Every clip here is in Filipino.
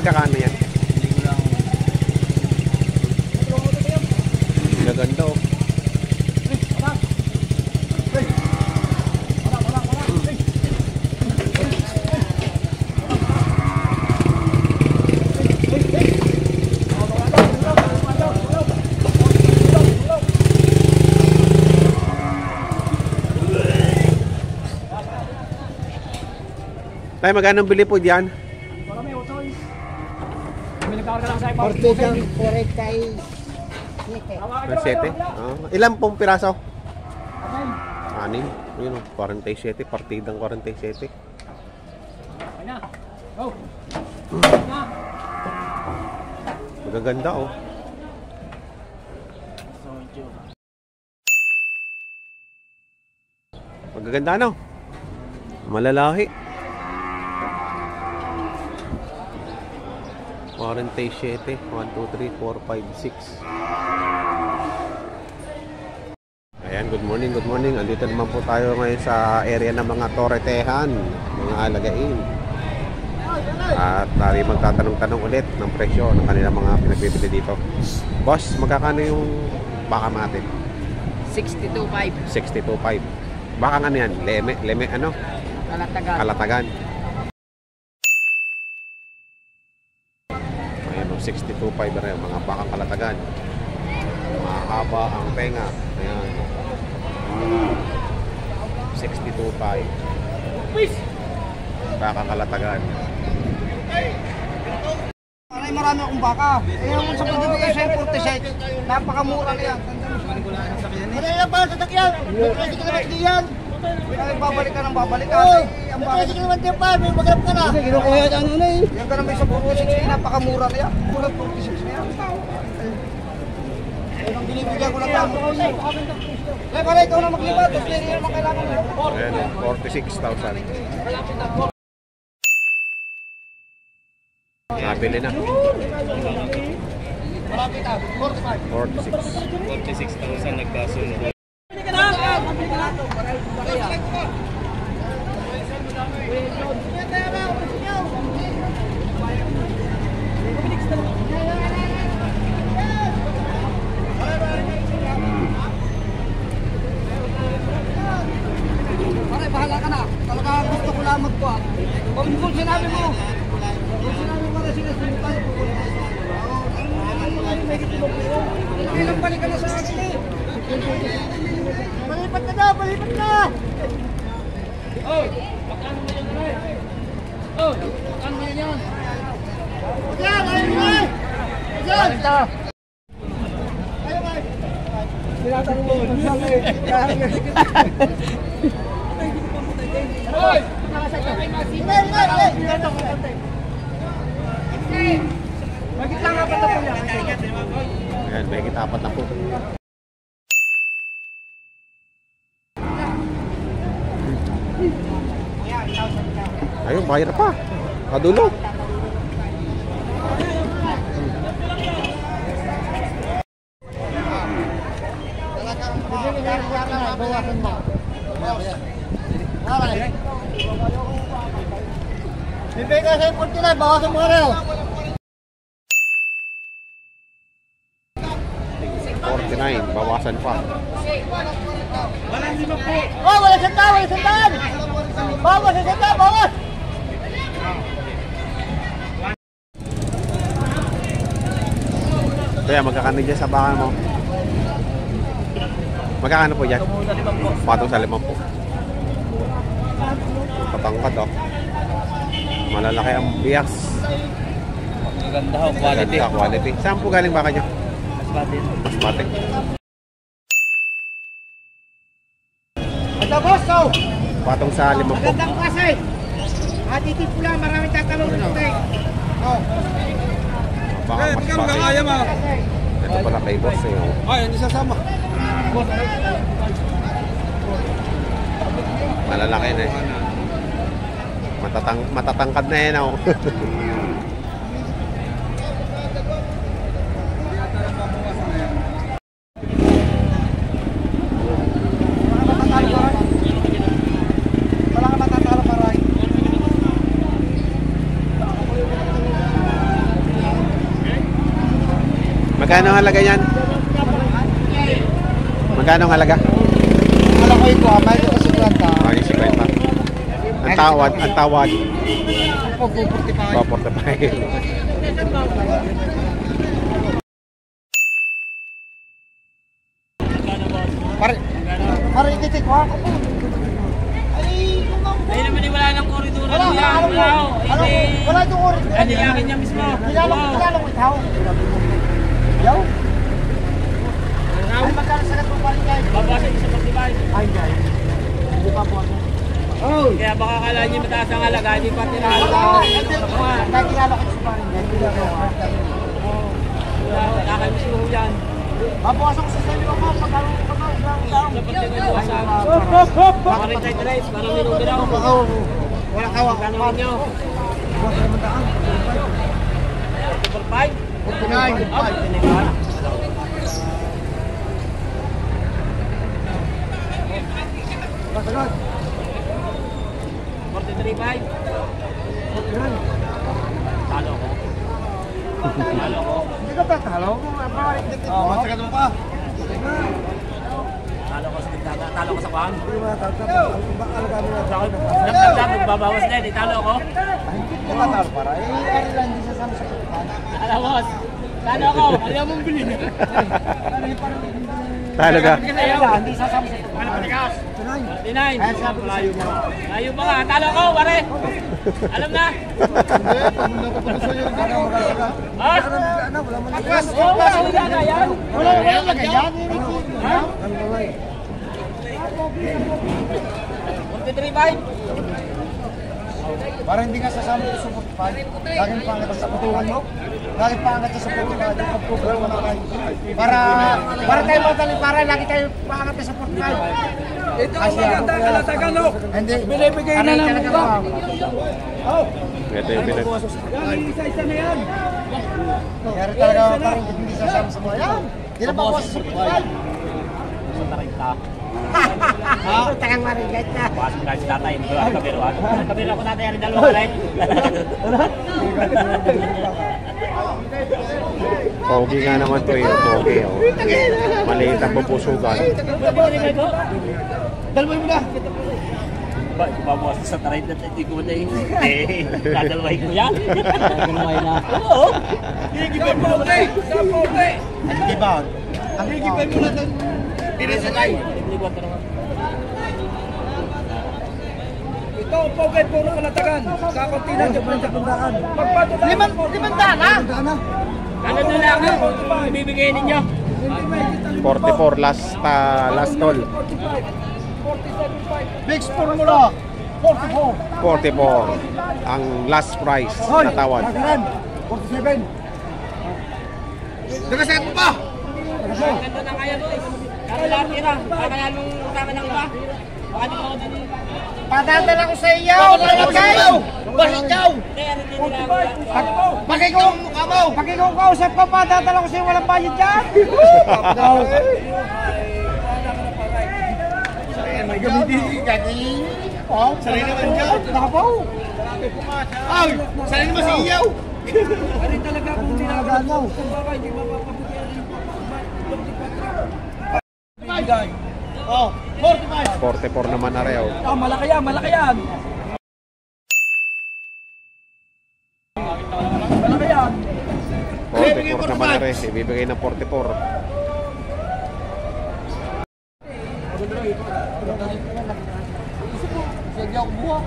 magkakano yan? Gaganda oh. Tay, magkano bili po diyan? Marami utoy. May nagkakarga lang sa iba. 47. Ilan pong piraso? 6. Yun, 47. Partidang 47. Ay na. Go. Magaganda oh. Magaganda no? Malalahi. 47. 1, 2, 3, 4, 5, 6. Ayan, good morning. Andito naman po tayo ngayon sa area ng mga toretehan, mga alagain. At tayo magtatanong-tanong ulit ng presyo ng kanilang mga pinagbibili dito. Boss, magkakano yung baka natin? 62.5. 62.5. Baka nga yan? Leme ano? Kalatagan. Ayan o, 62.5 rin mga bakang kalatagan. Mahaba ang tenga. Ayan. 62.5. Bakang kalatagan. Ay, marami akong baka. Ayun sa pagbibigay sa 46, napakamura na yan. Marami lang pa sa sakyan. Pwede ka naman diyan. Babalik ka ng babalik ka. Pwede ka naman diyan pa. May magap ka na. Kinukuha ka ano na eh. Yan ka naman sa 46, napakamura na yan. Kulang 46 na yan. Ayun ang binibigyan ko na tamo. Ay, pala ikaw na maglibat. Tapos pwede naman kailangan mo. Ayan, 46,000. Nabili na. 46,000 nagkasunod. Pare, bahala ka na. Talaga gusto ko lang magkuha. Kung sinabi mo, ilang balik ka na sa akin eh. Palipat ka na, palipat ka! Oh, magkano na yun rin? Oh, magkano na yun? Ayan, ayun na! Ayan! Tinatanong mo, sabi eh. Hoy! Magit lang apat na po yan. Ayan, may kitapat na po. Ayun, bayar pa. Kadulo. Bawasan mo. Alright. Bibigay ka sa 49, bawasan mo rin. 49, bawasan pa. Walang 5 po. Oh, wala sandaan! Bawas, sandaan, bawas! Kaya magkakano dyan sa baka mo? Magkakano po dyan? Patong sa 5 po. Patangkad oh. Malalaki ang biyak. Maganda ho, quality. Maganda, quality. Saan po galing baka nyo? Masbate. Ito, boss, so! Patong sa 5 po. Magandang kasi! Atitip pula, maraming tatanong ito eh. Oh. Baka masbate. Ito pala kay boss eh. Oh. Ay, hindi sasama. Malalaki na eh. Matatangkad na yan oh. Magkano ang halaga yan? Magkano ang halaga? Alam ko ito, may ito kasi 50. Ay, 50. Ang tawad, ang tawad. Pag 45. 45. Pare ikitik ko ako. Ay naman wala nang koridoro Wala, niya. alam mo. Wala itong orin. Ano yakin niya mismo? Kilala ko ikaw. Yaw? Ay, magkano sa katong paligay? Babasan niyo sa pagtibay. Ay, guys. Hindi pa po ako. Oh! Kaya baka kala niyo mataas ang halaga, hindi pa tinalo. Nakilala ko sa paligay. Nakakay mismo ho yan. Mabukasan ko sa sabi ko, pagkano ko pa Sa pagtibay ko sa mga retry-trace, parang ninubira ako. Wala kawak. Gano'n niyo? 45? 43.5? Talo ko. Talo ko. Hindi ka tatalo. Masagat mo pa. Talo ko sa tigdaga. Talo ko sa kuhan. Hindi mo tatalo. Nagdagdag, magbabawas din. Italo ko. Hindi ka tatalo para. Ari lang, hindi sasama sa pagkakas. Alamos. Talo ko. Ayaw mong bilhin. Talo ka. Hindi sasama sa pagkakas. 49. Layo pa. Layo pa nga. Talo ko, pare. Alam na. Ha? Wala lagayan. Wala lagayan. Ha? 43.5? Para hindi ka sasama sa 45. Laging pangat sa putuhan mo. Laging pangat sa 45. Pagpupulan mo na kayo. Para tayo madali, para lagi tayo pangat sa 45. Ito ang maganda kalatagan, no? Hindi. Binibigay na lang mo ba? Ito yung pinag... Isa-isa na yan. Kaya talaga parang hindi sasama sa mga yan. Hindi na pa ako sa 45. Tangang marigat na. Bukas mo na si tatay. Hindi ko kabiruan. Kabiruan ko tatay. Ang dalawa rin. Pogi nga naman to eh. Pogi oh. Maliit ang pupusugan. Dalawin mo na. Babawas sa taray na hindi ko na eh. Dadalaway ko yan. Dadalaway na. Oo. Higipin mo na eh. Sa pogi. Hindi ba? Ang higipin mo na ito. Pinasanay. Ito, pogi, puro kalatagan. Kakunti na dyan sa pundakan. Limandaan na. Ano na lang ang bibigay ninyo? 44 last toll. Big Sport mo na. 44. 44 ang last price na tawad. 47. Nagaset mo pa. Ganda na kaya boys. Kaya lahat tira. Kaya nung utama ng iba. Baka di ko ako din. Padadala ko sa iyo. Baligaw. Pag ikaw kausap ka, padadala ko sa iyo. Walang bayad dyan. May gamitin gani. Oh, sarili naman dyan. Nakapaw. Ay, sarili naman si Iyaw. Ano talaga kung Tinagaan mo. hindi mapapabuti. Oh, 45. 44 naman na rin oh. Ah, malaki yan, malaki yan. Malaki yan. 44 naman na rin. Ibibigay ng 44. Sige ako buha.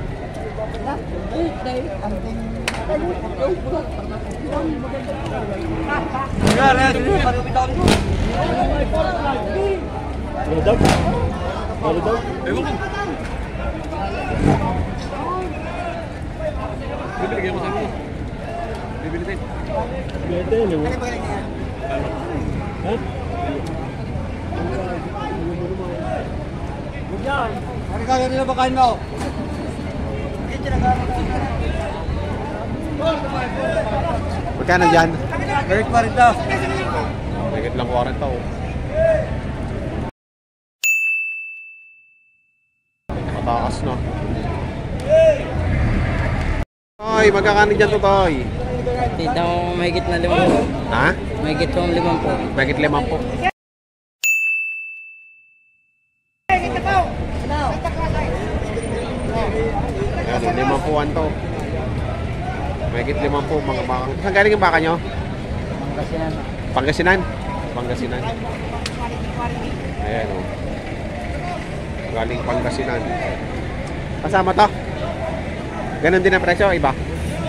Ano kaya nila bakain mo? Magkano dyan? Eric Marita. Higit lang 40 oh. Matakas na. Ay, magkakano dyan to, Toy? Tita ko mahigit na 5. Ha? Mahigit kong 5 po. Bakit 5 po? Ayan, 5 to. Mahigit 5 mga bakang. Saan galing yung baka nyo? Pangasinan. Pangasinan? Pangasinan. Ayan o. Galing Pangasinan. Kasama to? Ganon din ang presyo, iba?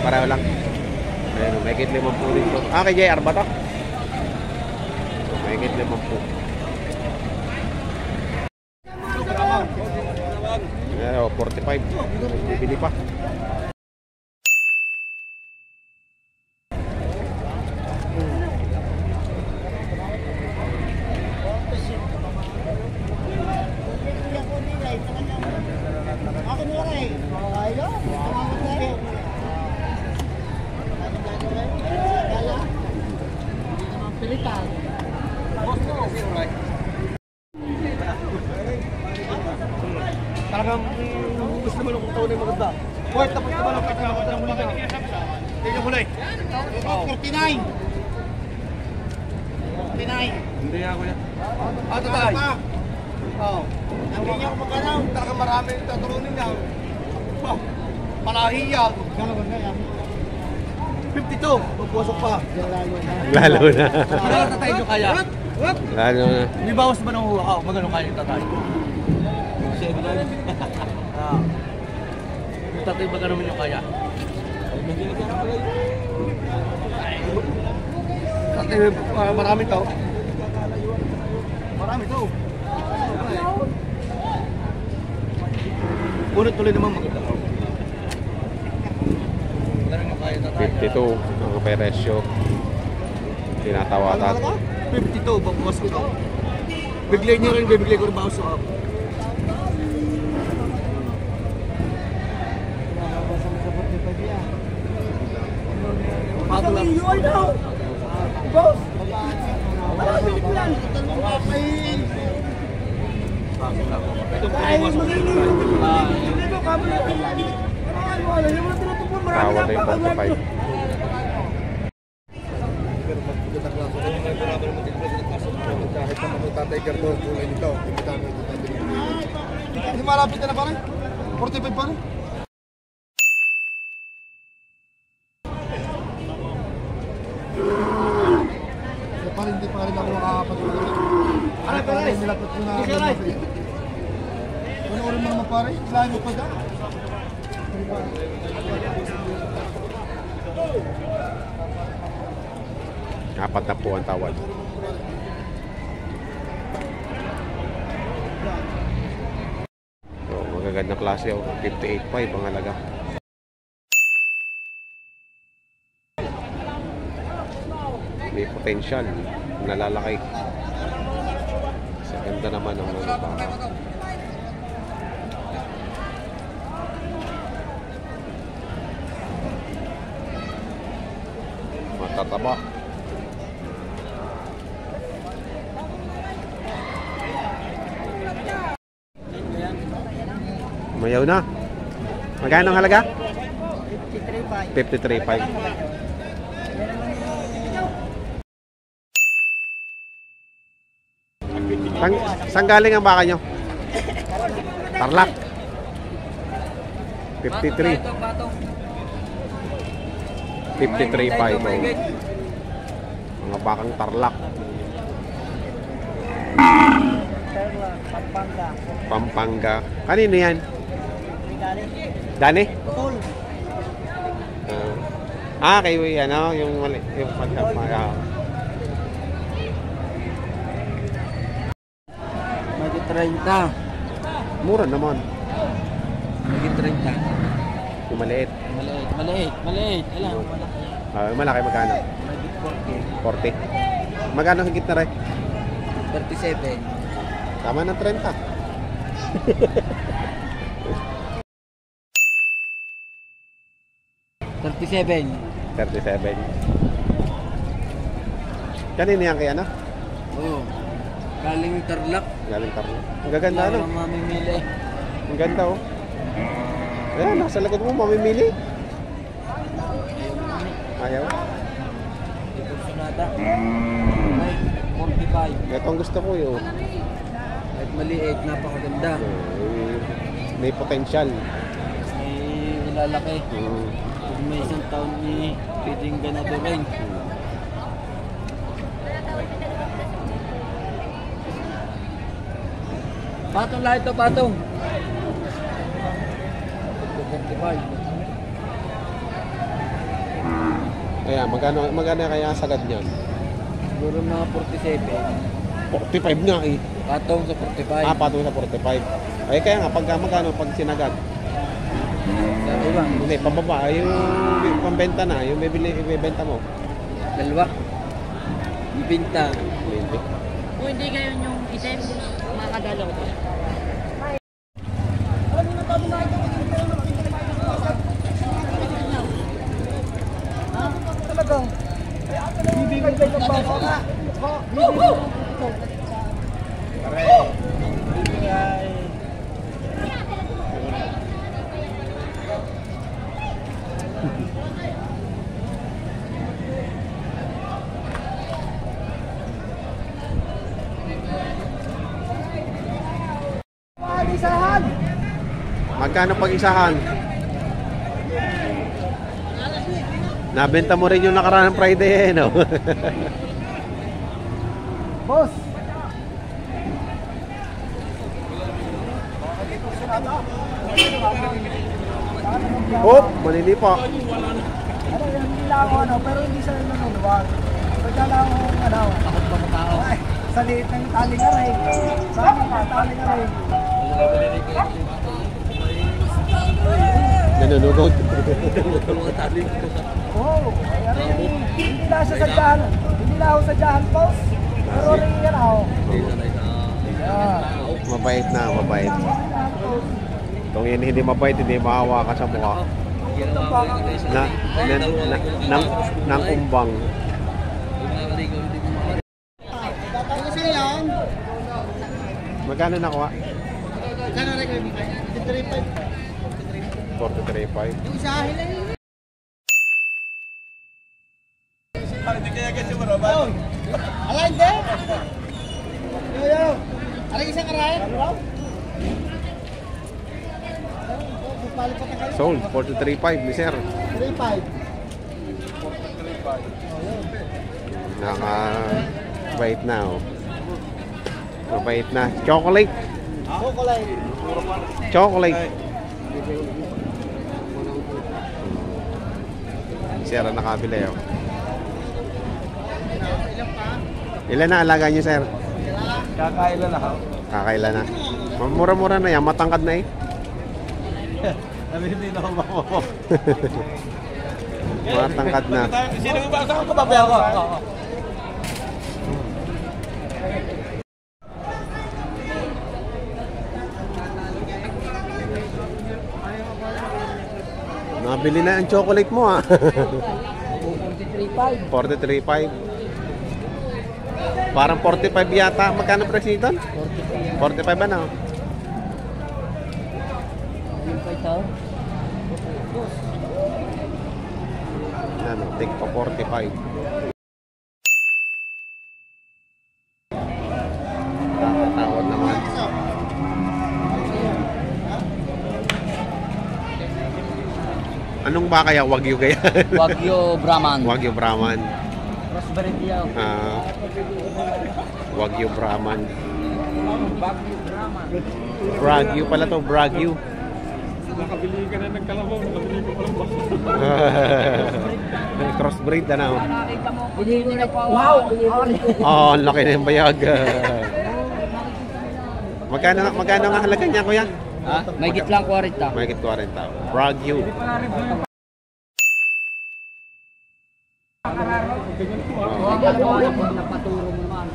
Pareho lang. Ayan o, mahigit 5 dito. Ah, kay JR ba to? Mahigit 5. Ayan o, 45. Bibili pa. Talagang gusto naman kung taon na yung maganda. Worth tapos naman ang pagkakita ng mga. Tingnan yung hulay. 49. 49. Hindi ako yan. Ah, tatay. Oo. Hindi niya ako magkanaw. Talagang marami yung taturunin niya. Palahi yan. Kano ba yan? 52. Magpusok pa. Lalo na. Ano tatay nyo kaya? Lalo na. May bawas ba ng huwa ka? Magano kaya yung tatay? 7 na. Yung tatay ba naman yung kaya? Tatay, marami to. Marami to. Punot tuloy naman maganda. 52 ang presyo. Tinatawatan. 52, babukas ko to. Bigay niyo rin, bibigay ko rin bawas sa ako. Sabi niyo ay daw! Boss! Marami ko lang! Ay, magiging! Hindi mo kami na Tawa na yung 45. kahit naman yung tatay Gerdo, kulay nito. Hindi malapit na pa rin? 45 pa rin? Hindi pa rin ako makakapatuloy. Ano pa rin nila pati na ano orin mo naman pare? Ilahin mo pa dyan? Apat na po ang tawad. So, magagandang klase o 58.5 ang halaga. May potential, nalalaki. Sa ganda naman ng mga baka. Matataba. Mayaw na. Magkano ang halaga? 53.5. 53.5. Saan galing ang baka nyo? Tarlac. 53. 53.5. Mga bakang Tarlac. Pampanga. Kanino yan? Dani? Kay ano, yung mali, yung pagkapaya. Mahigit 30. Mura naman. Mahigit 30. Yung maliit. Maliit. Alam, malaki. Malaki magkano? Mahigit 40. Magkano higit na rin? 37. Tama ng 30. $37. 37. Kanino yan kaya, ano? Oo. Galing Tarlac. Galing Tarlac. Ang gaganda, ano? Wala mamimili. Ang ganda, oh. Ayan, nasa likod mo, mamimili. Ayaw. nada. Kahit 45. Ito ang gusto ko yun. Kahit maliit, napakaganda. May potential. Ilalaki. Mm. Pag may isang taon ni pwedeng ganado rin. Patong lahat ito, patong. 45. Kaya magkano kaya sagad niyan? Siguro mga 47. 45 nga eh. Patong sa 45. Patong sa 45. Ay kaya nga magkano pag sinagad? Sa iba. Hindi, pababa. Yung pambenta na, yung ibebenta mo. Dalawa. Ibinta. Hindi. Kung hindi ngayon yung item, makakadalaw ko. Talagang bibigay ka ng baka nga. Isahan! Magkano pag isahan? Nabenta mo rin yung nakaraan ng Friday eh, no? Boss! Oh, malili pa. Ano yan, hindi lang ako ano, pero hindi siya nanuluwag. Pagka lang ako ano, Takot ba sa tao? ay, sa liit ng taling aray. Sa akin ng taling aray. Nanunugod. Oo, ay ano, hindi lang siya sadyahan. Hindi lang ako sadyahan, boss. Pero rin yan ako. Yeah. Mabait na, mabait. Kung yun hindi mabait, hindi mahawa ka sa mukha. Nang umbang. Kasi yan, Magkano nakuha? sana rin kayo bigay. 43.5. 43.5. Yung isahin lang yun. Ala, hindi. Yo. Aray isang karayan. Sold, 43.5 ni sir. 3.5. Mabait na oh. Mabait na. Chocolate. Chocolate. Chocolate. Sir, ang nakabili oh. Ilan na alaga niyo sir? Kakailan na ako. Kakailan na. Mura-mura na yan, matangkad na eh. Hindi na ako mako. Matangkad na. Sino ba? Saan ko babayaw ko? Nabili na ang chocolate mo ah. 43.5. 43.5. Parang 45 yata. Magkano presyo nito? 45 ba na? Ano, take pa 45. Takot naman. Anong ba kaya? Wagyu kaya? Wagyu Brahman. Wagyu Brahman. Raspberry diyaw. Wagyu Brahman. Wagyu Brahman. Bragyu pala to, Bragyu. Nakabili ka na ng kalabaw, nakabili ko palang bako. Crossbreed na. Wow! Oh, ang laki na yung bayag. Magkano nga halaga niya, kuya? Ha? May gitlang 40. May git 40. Bragyu. Napaturo mo naman.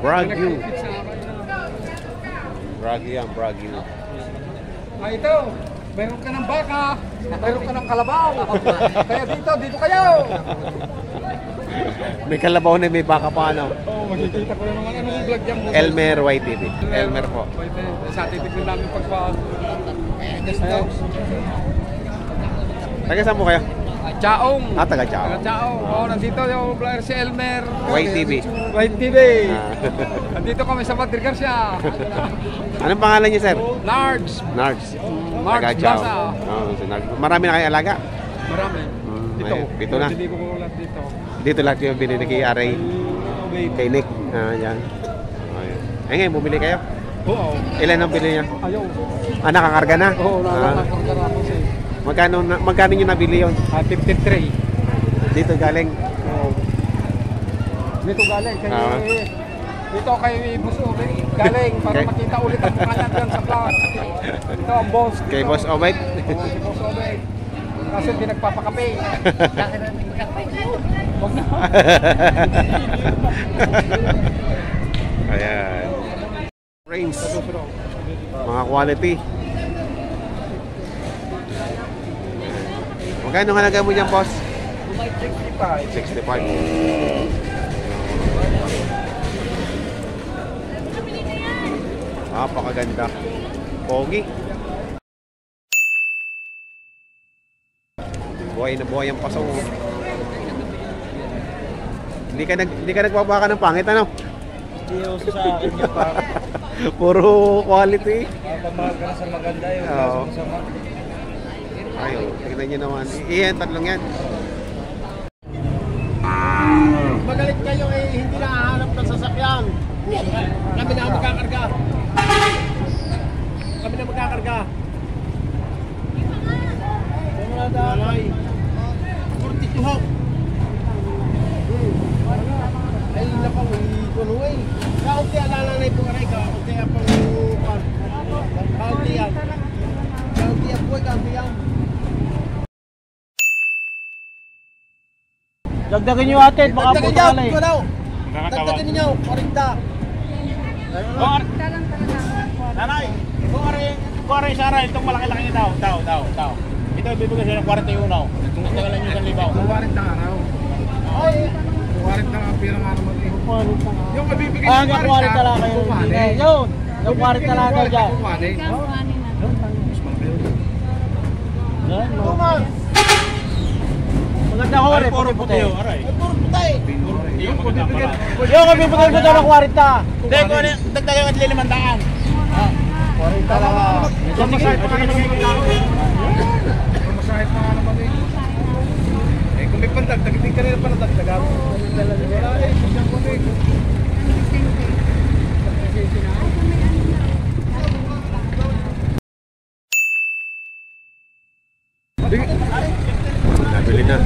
Bragyu. Bragyu yan, Bragyu. Ah, ito. Meron ka ng baka, meron ka ng kalabaw. Kaya dito kayo. May kalabaw na may baka pa ano. Oh, makikita ko na naman anong vlog yan. Elmer YTV. Elmer po. Sa atin tignan namin pagpa... Taga saan po kayo? Chaong. Taga Chao. Chaong. Oh, nandito yung vlogger si Elmer. YTV. YTV. Ah. Nandito kami sa Madrid Garcia. Anong pangalan niyo, sir? Nards. Nards. Nards Taga Chao. Plaza. Oh, si Nards. Marami na kayong alaga? Marami. Dito. Ayun, pito na. Hindi ko ulat dito. Dito lahat yung binili kay Aray. Kay Nick. Yan. Ayun. Ay ngayon, bumili kayo? Oo. Ilan ang bili niya? Ayaw. Nakakarga na? Oo, nakakagara ko siya. Magkano nyo nabili yun? 53. Dito galing? Oo. Dito galing. Kay, Ah. dito kay Boss Obey. Galing para Okay. makita ulit ang pangalan dyan sa vlog. Ito ang boss. Kay dito. Boss Obed? Oo, kay Boss Obey. Kasi hindi nagpapakape. Huwag na. Ayan. Frames. Mga quality. Magkano halaga mo niyan, boss? 65. Napakaganda. Pogi. Buhay na buhay ang paso. Hindi ka nagbabaka ng pangit, ano? Hindi ako sa akin yung pa. Puro quality. Pamahal ka na sa maganda yung Oo. masama. Ayun, tignan nyo naman. Iyan, tatlong yan. Magalit kayo hindi na hahanap ng sasakyan. Kami na magkakarga. Kami na magkakarga. Malay. 42 ho. Ay, nakaw, kuno eh. Kaunti alala na ito aray ka. Kaunti apang kaunti yan. Kaunti yan po, kaunti yan. Dagdagan nyo ate, baka Dagdagan puta ka na niyo, eh. ikaw daw. Dagdagan niyo, 40. Nanay, kung aray sa aray, itong malaki-laki niya daw. Ito ibibigay sila ng 41. Dagdagan niyo sa libaw. 40 na araw. Ay, 40 na ang pirang araw mo. Yung ibibigay Ah, hanggang 40 lang kayo. Yun, yung 40 lang kayo dyan. Yan, no. tumal. Maganda ko rin, puti-puti. Ay, puro putay. Yung kabibigay ko daw ng 40. Hindi, kung ano, dagdagan ang 500. 40 lang ah. Masahit pa nga naman eh. Eh kung may pandagdag, hindi ka rin pa nadagdagan. Wala eh, siyang ko eh. Nabili na.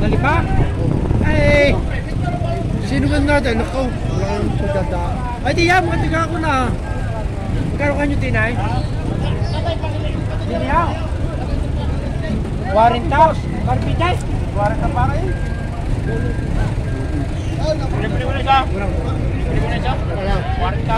Dali pa? Ay! Sino man natin? Ako, wala kang pagdada. Ay, di yan, matiga ako na. Magkano kanyo tinay? Hindi niya. 40. Karpitay? 40 para yun. Pili-pili mo na isa. Pili-pili mo na isa. 40.